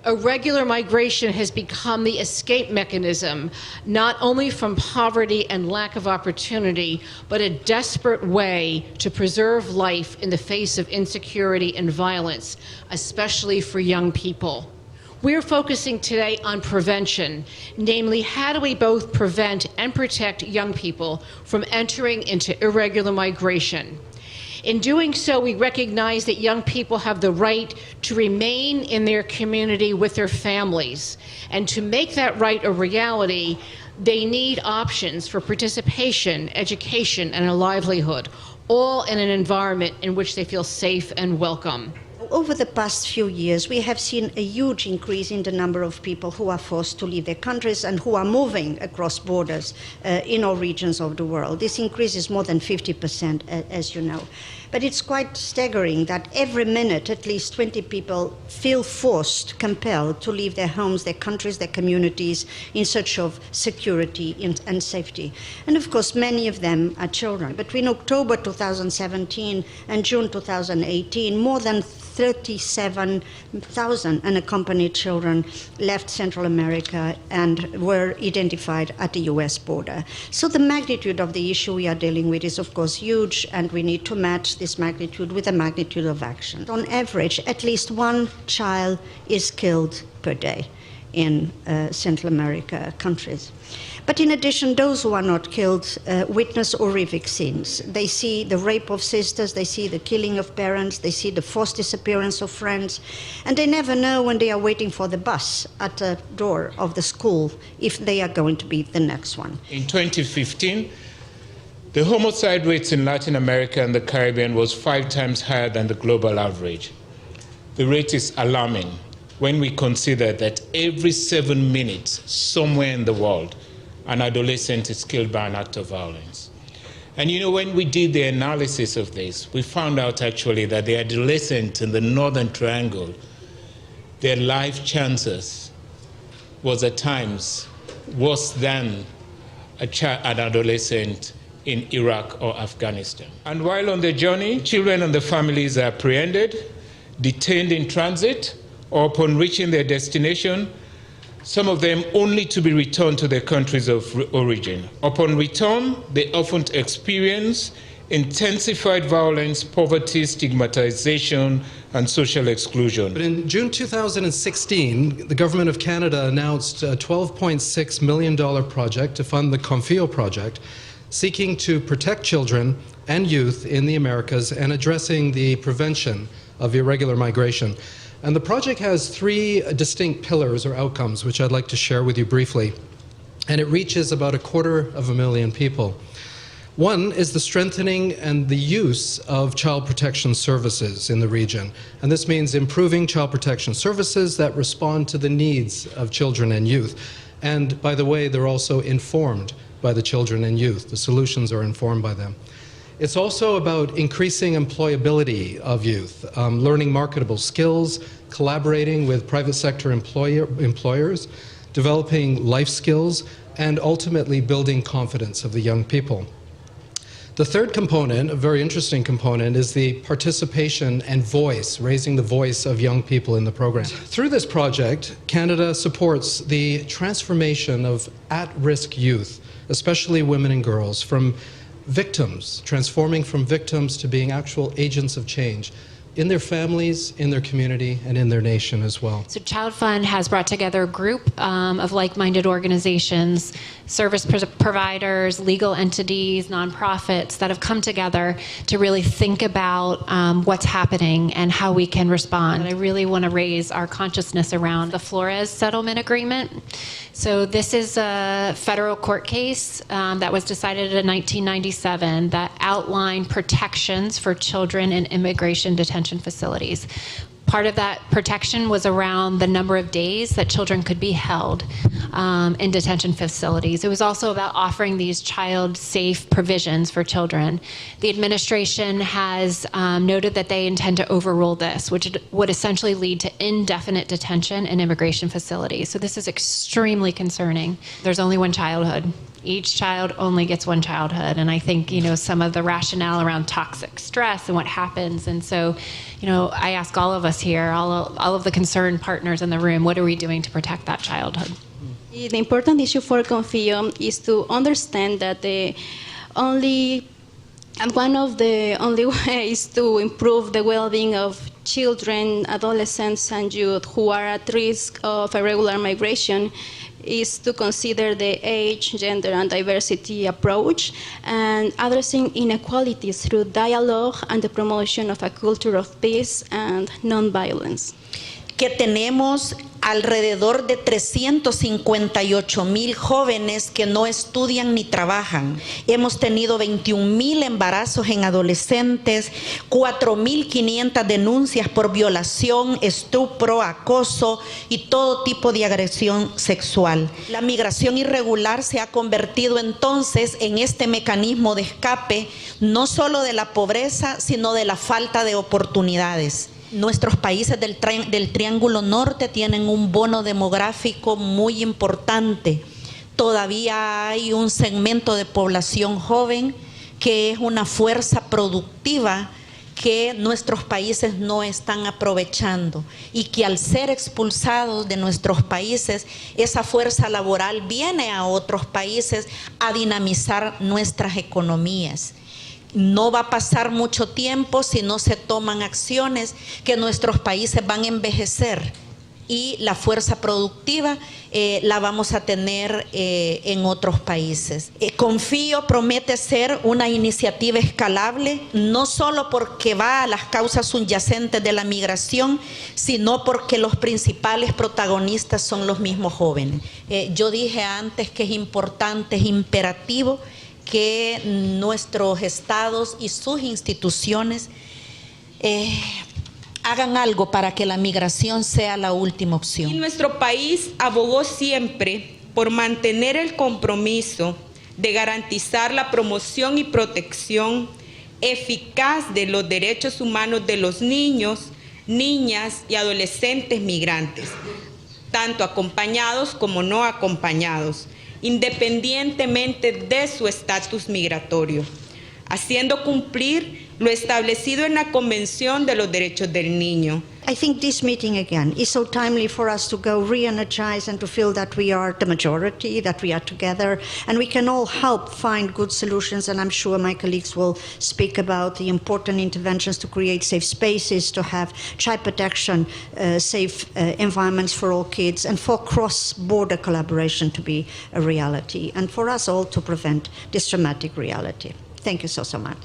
Irregular migration has become the escape mechanism, not only from poverty and lack of opportunity, but a desperate way to preserve life in the face of insecurity and violence, especially for young people. We're focusing today on prevention, namely how do we both prevent and protect young people from entering into irregular migration. In doing so, we recognize that young people have the right to remain in their community with their families. And to make that right a reality, they need options for participation, education, and a livelihood, all in an environment in which they feel safe and welcome. Over the past few years, we have seen a huge increase in the number of people who are forced to leave their countries and who are moving across borders in all regions of the world. This increase is more than 50%, as you know. But it's quite staggering that every minute at least 20 people feel forced, compelled to leave their homes, their countries, their communities in search of security and safety. And of course, many of them are children. Between October 2017 and June 2018, more than 37,000 unaccompanied children left Central America and were identified at the US border. So the magnitude of the issue we are dealing with is of course huge, and we need to match this magnitude with the magnitude of action. On average, at least one child is killed per day in Central America countries. But in addition, those who are not killed witness horrific scenes. They see the rape of sisters, they see the killing of parents, they see the forced disappearance of friends, and they never know when they are waiting for the bus at the door of the school if they are going to be the next one. In 2015, the homicide rates in Latin America and the Caribbean was 5 times higher than the global average. The rate is alarming when we consider that every 7 minutes somewhere in the world, an adolescent is killed by an act of violence. And you know, when we did the analysis of this, we found out actually that the adolescent in the Northern Triangle, their life chances was at times worse than an adolescent in Iraq or Afghanistan. And while on the journey, children and their families are apprehended, detained in transit, or upon reaching their destination, some of them only to be returned to their countries of origin. Upon return, they often experience intensified violence, poverty, stigmatization, and social exclusion. But in June 2016, the Government of Canada announced a $12.6 million project to fund the Confio project, seeking to protect children and youth in the Americas and addressing the prevention of irregular migration. And the project has 3 distinct pillars or outcomes, which I'd like to share with you briefly. And it reaches about 250,000 people. One is the strengthening and the use of child protection services in the region. And this means improving child protection services that respond to the needs of children and youth. And by the way, they're also informed by the children and youth. The solutions are informed by them. It's also about increasing employability of youth, learning marketable skills, collaborating with private sector employers, developing life skills, and ultimately building confidence of the young people. The third component, a very interesting component, is the participation and voice, raising the voice of young people in the program. Through this project, Canada supports the transformation of at-risk youth, especially women and girls, from victims, transforming from victims to being actual agents of change in their families, in their community, and in their nation as well. So Child Fund has brought together a group of like-minded organizations, service providers, legal entities, nonprofits that have come together to really think about what's happening and how we can respond. And I really want to raise our consciousness around the Flores Settlement Agreement. So this is a federal court case that was decided in 1997 that outlined protections for children in immigration detention facilities. Part of that protection was around the number of days that children could be held in detention facilities. It was also about offering these child-safe provisions for children. The administration has noted that they intend to overrule this, which would essentially lead to indefinite detention in immigration facilities. So this is extremely concerning. There's only one childhood. Each child only gets one childhood. And I think, some of the rationale around toxic stress and what happens. And so, I ask all of us here, all of the concerned partners in the room, what are we doing to protect that childhood? The important issue for Confio is to understand that one of the only ways to improve the well-being of children, adolescents, and youth who are at risk of irregular migration is to consider the age, gender, and diversity approach and addressing inequalities through dialogue and the promotion of a culture of peace and nonviolence. Que tenemos alrededor de 358,000 jóvenes que no estudian ni trabajan. Hemos tenido 21,000 embarazos en adolescentes, 4,500 denuncias por violación, estupro, acoso y todo tipo de agresión sexual. La migración irregular se ha convertido entonces en este mecanismo de escape, no solo de la pobreza, sino de la falta de oportunidades. Nuestros países del Triángulo Norte tienen un bono demográfico muy importante. Todavía hay un segmento de población joven que es una fuerza productiva que nuestros países no están aprovechando y que al ser expulsados de nuestros países, esa fuerza laboral viene a otros países a dinamizar nuestras economías. No va a pasar mucho tiempo si no se toman acciones que nuestros países van a envejecer y la fuerza productiva la vamos a tener en otros países. Confío promete ser una iniciativa escalable, no solo porque va a las causas subyacentes de la migración, sino porque los principales protagonistas son los mismos jóvenes. Yo dije antes que es importante, es imperativo que nuestros estados y sus instituciones hagan algo para que la migración sea la última opción. Y nuestro país abogó siempre por mantener el compromiso de garantizar la promoción y protección eficaz de los derechos humanos de los niños, niñas y adolescentes migrantes, tanto acompañados como no acompañados, independientemente de su estatus migratorio, haciendo cumplir lo establecido en la Convención de los Derechos del Niño. I think this meeting again is so timely for us to go re-energize and to feel that we are the majority, that we are together, and we can all help find good solutions. And I'm sure my colleagues will speak about the important interventions to create safe spaces, to have child protection, safe environments for all kids, and for cross-border collaboration to be a reality, and for us all to prevent this dramatic reality. Thank you so much.